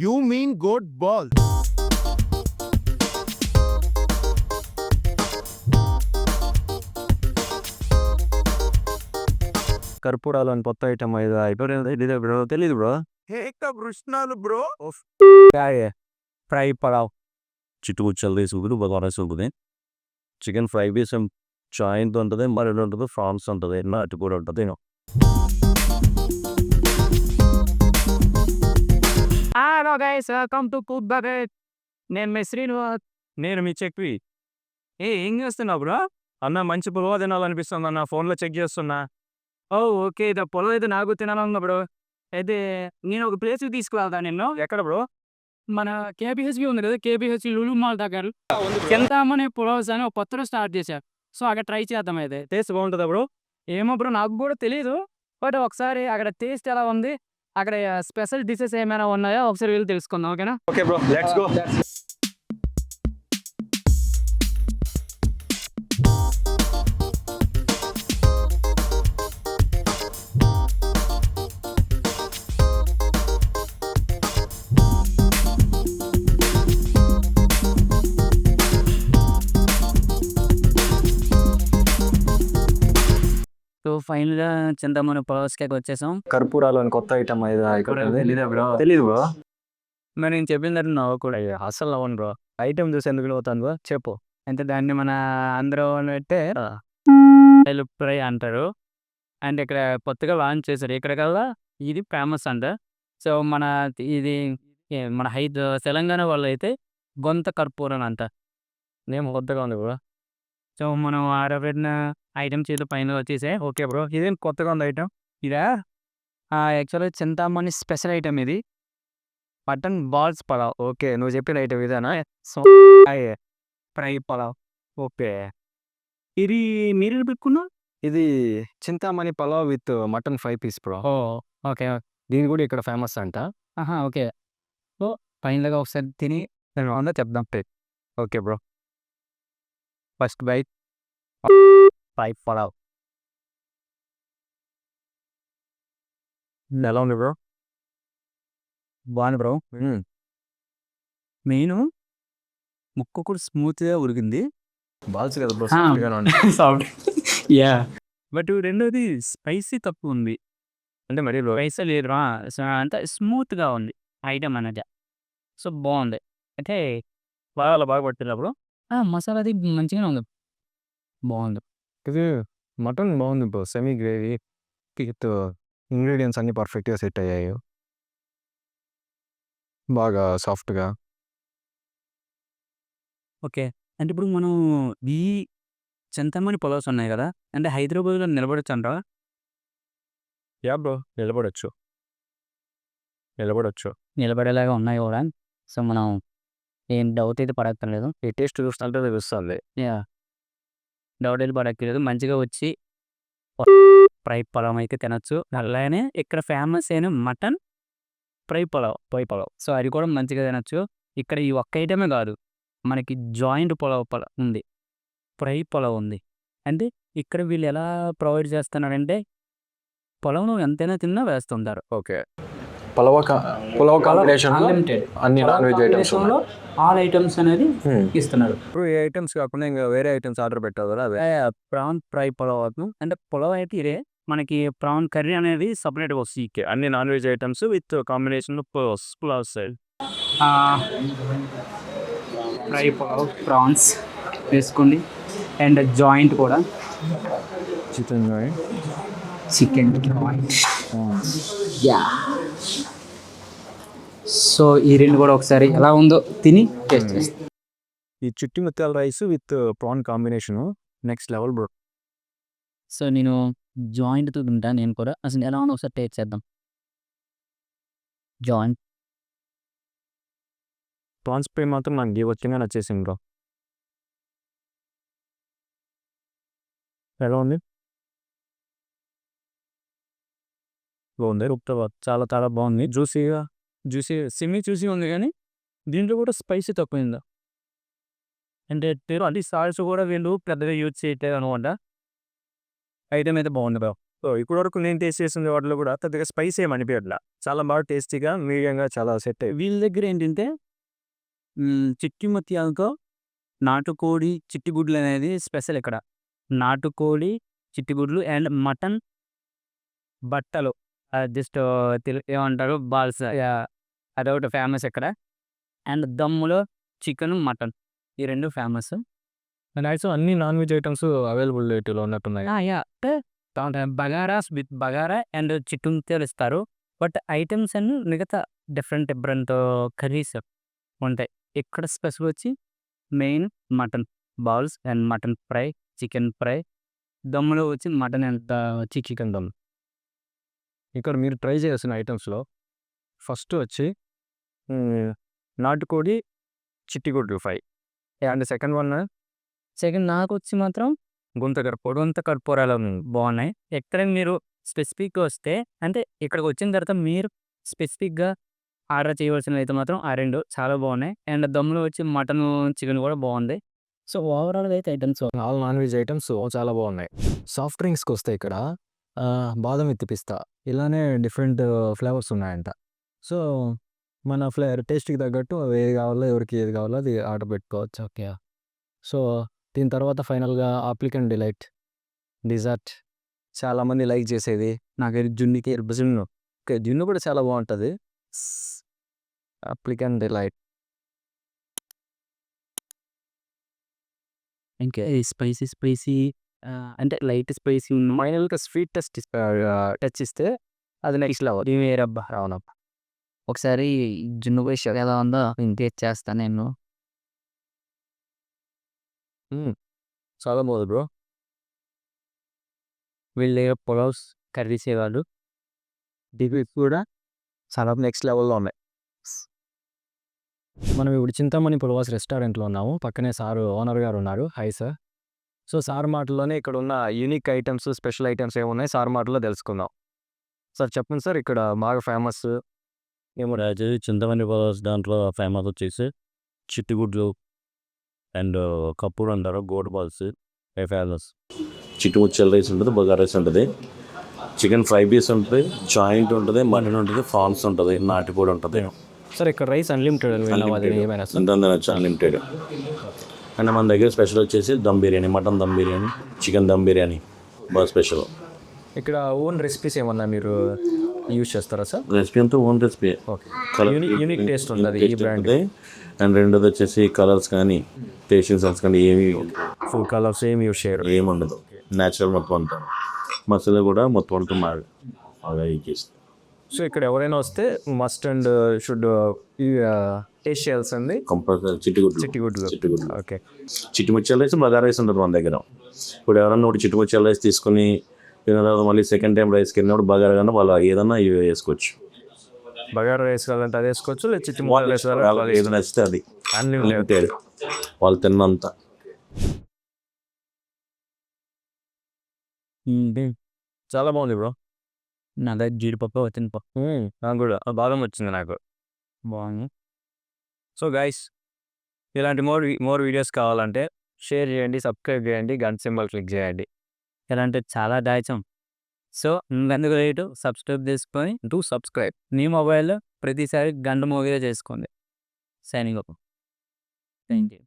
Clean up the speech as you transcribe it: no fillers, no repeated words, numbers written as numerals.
You mean goat balls? కర్పూరాలు అని కొత్త item ఇది అయిపోయింది బ్రో, తెలీదు bro. Heka Brushnal, bro. Of fry pulao చిట్టుకు చల్లేసి ఉంటుంది, బగారేసి ఉంటుంది. చికెన్ ఫ్రై పీస్ జాయింట్ ఉంటుంది, మరొకటి ఉంటుంది, ఫ్రాన్స్ ఉంటుంది, నాటు కూడా ఉంటుంది. Hello guys, welcome to cook bucket. నేను మీ శ్రీనివాస్. నేను మీ చెక్వి. ఏం చేస్తున్నావు బ్రో? అన్న మంచి పులిహోర తినాలనిపిస్తుంది అన్న, ఫోన్లో చెక్ చేస్తున్నా. ఓ ఓకే, ఇది పొలం అయితే నాకు తినాలన్నా బ్రో. అయితే నేను ఒక ప్లేస్కి తీసుకువెళ్తా నిన్ను. ఎక్కడ బ్రో? మన కేబిహెచ్బి ఉంది కదా, కేబిహెచ్బి లులు మాల్ దగ్గర చింతామణి పులావ్స్ అని ఒక కొత్తలో స్టార్ట్ చేశారు. సో అక్కడ ట్రై చేద్దాం. అయితే టేస్ట్ బాగుంటుందా బ్రో? ఏమో బ్రో, నాకు కూడా తెలియదు. బట్ ఒకసారి అక్కడ టేస్ట్ ఎలా ఉంది, అక్కడ స్పెషల్ డిషెస్ ఏమైనా ఉన్నాయో ఒకసారి వెళ్ళి తెలుసుకుందాం. ఓకేనా? Okay bro, let's go. So ఫైనల్గా చింతామణి పులావ్స్కి వచ్చేసాం. కర్పూరాలు అని కొత్త ఐటమ్ తెలీదా బ్రో? తెలీదు బ్రో. మరి నేను చెప్పిన తర్వాత నవ్వు కూడా. అసలు అవును బ్రో, ఐటమ్ చూసి ఎందుకు అవుతాను బ్రో చెప్పు. అంటే దాన్ని మన ఆంధ్ర అంటే ఫ్రై అంటారు. అండ్ ఇక్కడ కొత్తగా లాంచ్ చేశారు. ఇక్కడికల్లా ఇది ఫేమస్ అంట. సో మన ఇది మన తెలంగాణ వాళ్ళు అయితే గొంత కర్పూరం అంట. నేను కొత్తగా ఉంది బ్రో. సో మనం ఆరబెట్టిన ఐటమ్స్ ఏదో పైన వచ్చేసాయి. ఓకే బ్రో, ఇదేం కొత్తగా ఉంది ఐటమ్? ఇదా యాక్చువల్గా చింతామణి స్పెషల్ ఐటమ్ ఇది, మటన్ బాల్స్ పలావ్. ఓకే, నువ్వు చెప్పిన ఐటమ్ ఇదేనా? So fry pulao. ఓకే, ఇది మీరు పెట్టుకున్నా? ఇది Chintamani pulao with mutton 5 piece bro. Oh okay. దీని కూడా ఇక్కడ ఫేమస్ అంట. ఓకే. సో ఫైనల్గా ఒకసారి తిని ఉందా చెప్దాం. Okay bro, first bite fry pulao. ఎలా ఉంది బ్రో? బాగుంది బ్రో. మెయిన్ ముక్క కూడా స్మూత్గా ఉడికింది. బాల్స్ కదా బ్రో, సాఫ్ట్. యా, బట్ రెండోది స్పైసీ తక్కువ ఉంది. అంటే మరి స్పైసీ లేదు, అంతా స్మూత్గా ఉంది ఐటమ్ అనేది. సో బాగుంది. అంటే బాగా పట్టిందా బ్రో? మసాలా అది మంచిగానే ఉంది, బాగుంది. ఇది మటన్ బాగుంది bro, semi gravy with ingredients అన్ని పర్ఫెక్ట్గా సెట్ అయ్యాయి, బాగా సాఫ్ట్గా. ఓకే, అంటే ఇప్పుడు మనం ఈ చింతామణి పులావ్స్ ఉన్నాయి కదా, అంటే హైదరాబాద్లో నిలబడచ్చు అంటావా? Yeah bro, నిలబడచ్చు. నిలబడేలాగా ఉన్నాయి కూడా. సో మనం ఏం డౌట్ అయితే పడక్కర్లేదు. ఈ టేస్ట్ చూస్తుంటే తెలుస్తుంది. యా, డౌట్ అయితే పడక్కర్లేదు. మంచిగా వచ్చి ఫ్రై పలావ్ అయితే తినచ్చు. అలానే ఇక్కడ ఫేమస్ అయిన మటన్ ఫ్రై పలావ్. సో అది కూడా మంచిగా తినచ్చు. ఇక్కడ ఈ ఒక్క ఐటమే కాదు, మనకి జాయింట్ పులావ్ ఉంది, ఫ్రై పలావ్ ఉంది. అంటే ఇక్కడ వీళ్ళు ఎలా ప్రొవైడ్ చేస్తున్నారంటే పొలంలో ఎంతైనా తిన్నా వేస్తుంటారు. ఓకే, పులావ్ కాంబినేషన్ అన్ని non veg items all items అనేది ఇస్తున్నారు. ఇప్పుడు ఈ ఐటమ్స్ కాకుండా ఇంకా వేరే ఐటమ్స్ ఆర్డర్ పెట్టావు కదా, అదే ప్రాన్ ఫ్రై పలావ్ అంటే పులావ్ అయితే ఇదే, మనకి ప్రాన్ కర్రీ అనేది సపరేట్గా వస్తుంది. అన్ని non veg items with combination pulao style. Fry pulao prawns వేసుకోండి, అండ్ జాయింట్ కూడా చికెన్ జాయింట్. యా, సో ఈ రెండు కూడా ఒకసారి ఎలా ఉందో తిని టేస్ట్ చేస్తాం. ఈ చిట్టి ముత్యాల rice with prawn combination next level bro. So నేను జాయింట్తో తింటా, నేను కూడా అసలు ఎలా ఉందో ఒకసారి టేస్ట్ చేద్దాం. జాయింట్ ప్రాన్స్ ఫ్రై మాత్రం నాకు వచ్చింగా నచ్చేసింది బ్రో. ఎలా ఉంది? బాగుంది, చాలా చాలా బాగుంది. సిమ్మి చూసి ఉంది, కానీ దీంట్లో కూడా స్పైసీ తక్కువైందా అంటే అన్ని సాల్ట్స్ కూడా వీళ్ళు పెద్దగా యూజ్ చేయట్లేదు అనమాట. ఐటమ్ అయితే బాగుంది బ్రో. సో ఇప్పటి వరకు నేను టేస్ట్ చేసిన వాటిలో కూడా పెద్దగా స్పైస్ ఏమి అనిపించట్లా. చాలా బాగా టేస్టీగా మీడియంగా చాలా సెట్ అయ్యి. వీళ్ళ దగ్గర ఏంటంటే చిట్టి ముత్యాలతో నాటుకోడి చిట్టిగుడ్లు అనేది స్పెషల్ ఇక్కడ. నాటుకోడి చిట్టిగుడ్లు అండ్ మటన్ బట్టలు జస్ట్ ఏమంటారు బాల్స్ అదొకటి ఫేమస్ ఇక్కడ. అండ్ దమ్ములో చికెన్ మటన్ ఈ రెండు ఫేమస్. అండ్ ఆల్సో అన్ని నాన్ వెజ్ ఐటమ్స్ అవైలబిలిటీలో ఉన్నట్టున్నాయి. బగారాస్ విత్ బగారా అండ్ చిట్టి ముత్యాలు ఇస్తారు. బట్ ఐటమ్స్ అన్ని మిగతా డిఫరెంట్ కర్రీస్ ఉంటాయి. ఇక్కడ స్పెషల్ వచ్చి main mutton balls and mutton fry, chicken fry, దమ్ములో వచ్చి మటన్ అండ్ వచ్చి చికెన్ దమ్. ఇక్కడ మీరు ట్రై చేసిన ఐటమ్స్లో ఫస్ట్ వచ్చి నాటుకోడి చిట్టిగుడ్లు fry. And second one second నాకు వచ్చి మాత్రం పొడుంత కర్పూరాలు బాగున్నాయి. ఎక్కడైనా మీరు స్పెసిఫిక్గా వస్తే అంటే ఇక్కడికి వచ్చిన తర్వాత మీరు స్పెసిఫిక్గా ఆర్డర్ చేయవలసినవి అయితే మాత్రం ఆ రెండు చాలా బాగున్నాయి. అండ్ దమ్ములో వచ్చి మటన్ చికెన్ కూడా బాగుంది. సో ఓవరాల్గా అయితే items all non veg items చాలా బాగున్నాయి. సాఫ్ట్ డ్రింక్స్కి వస్తే ఇక్కడ బాదం విత్ పిస్తా ఇలానే డిఫరెంట్ ఫ్లేవర్స్ ఉన్నాయంట. సో మన టేస్ట్కి తగ్గట్టు ఏది కావాలో ఎవరికి ఏది కావాలో అది ఆర్డర్ పెట్టుకోవచ్చు. ఓకే. సో దీని తర్వాత ఫైనల్గా అప్లికెంట్ డిలైట్ డిజర్ట్ చాలామంది లైక్ చేసేది నాకు జున్నుకి జున్ను. ఓకే, జున్ను కూడా చాలా బాగుంటుంది. అప్లికెంట్ డిలైట్ ఇంకా స్పైసీ అంటే లైట్ స్పైసీ ఉన్న ఫైనల్గా స్వీట్ టచ్ ఇస్తే అది నెక్స్ట్ లెవెల్. వేరబ్బా అవునప్ప. ఒకసారి జున్ను పోయి ఎలా ఉందో టేస్ట్ చేస్తాను నేను. చాలా బాగుంది బ్రో. వీళ్ళ దగ్గర పులావ్స్ కర్రీస్ వాళ్ళు ఇవి కూడా చాలా నెక్స్ట్ లెవెల్లో ఉన్నాయి. మనం ఇప్పుడు చింతామణి పులవాస్ రెస్టారెంట్లో ఉన్నాము. పక్కనే సారు ఓనర్ గారు ఉన్నారు. Hi sir. సో సార్ మాటల్లోనే ఇక్కడ ఉన్న యూనిక్ ఐటమ్స్ స్పెషల్ ఐటమ్స్ ఏమున్నాయి సార్ మాటల్లో తెలుసుకుందాం. సార్ చెప్పండి సార్, ఇక్కడ బాగా ఫేమస్ ఏమో చింతమణి పులావ్స్ దాంట్లో ఫేమస్ వచ్చేసి చిట్టుగుడ్లు అండ్ కపూర్ అంటారు, గోడ్ బాల్స్ ఫేమస్. చిట్టు ముచ్చల రైస్ ఉంటుంది, బగారా రైస్ ఉంటుంది, చికెన్ ఫ్రై పీస్ ఉంటుంది, జాయింట్ ఉంటుంది, మటన్ ఉంటుంది, ప్రాన్స్ ఉంటుంది, నాటిపూడి ఉంటుంది. సార్ ఇక్కడ రైస్ అన్లిమిటెడ్ అన్లిమిటెడ్. అండ్ మన దగ్గర స్పెషల్ వచ్చేసి దమ్ బిర్యానీ, మటన్ దమ్ బిర్యానీ, చికెన్ దమ్ బిర్యానీ బాగా స్పెషల్. ఇక్కడ ఓన్ రెసిపీస్ ఏమన్నా మీరు యూజ్ చేస్తారా సార్? రెసిపీ అంతా own recipe. Okay, unique taste ఉంటుంది ఈ బ్రాండ్. అండ్ రెండోది వచ్చేసి కలర్స్ కానీ టేస్టింగ్ సాల్స్ కానీ ఏమి ఫుడ్ కలర్స్ ఏమి యూజ్ చేయరు, ఏమి ఉండదు. న్యాచురల్ మొత్తం అంతా. మసాలా కూడా మొత్తం అంతా మాది బాగా ఇచ్చేసి. సో ఇక్కడ ఎవరైనా వస్తే మస్ట్ అండ్ షుడ్ టేస్ట్ చేయాల్సింది కంపల్సరీ చిట్టుగుడ్లు. ఓకే, చిట్టి ముత్యాల రైస్, బగారా రైస్ ఉంటుంది మన దగ్గర. ఇప్పుడు ఎవరన్నా ఒకటి చిట్టి ముత్యాల రైస్ తీసుకుని తిన్న తర్వాత మళ్ళీ సెకండ్ టైం రైస్కి వెళ్ళినప్పుడు బగారా కన్నా వాళ్ళు ఏదన్నా ఇవి వేసుకోవచ్చు. బగారా రైస్ కావాలంటే అది వేసుకోవచ్చు, లేదా చిట్టి ముత్యాల రైస్ ఏది నచ్చితే అది అన్లిమిటెడ్ వాళ్ళు తిన్నంత. చాలా బాగుంది బ్రో. నా దగ్గర జీడిపప్పు తినిపప్పు నాకు కూడా బాగా వచ్చింది నాకు. బాగుంది. సో గైస్, ఇలాంటి మోర్ వీడియోస్ కావాలంటే షేర్ చేయండి, సబ్స్క్రైబ్ చేయండి, గంట సింబల్ క్లిక్ చేయండి. ఇలాంటి చాలా దాచాం. సో ఇంకెందుకు రేటు సబ్స్క్రైబ్ చేసుకొని సబ్స్క్రైబ్ నీ మొబైల్లో ప్రతిసారి గంట మోగిగా చేసుకోండి. Signing up. Thank you.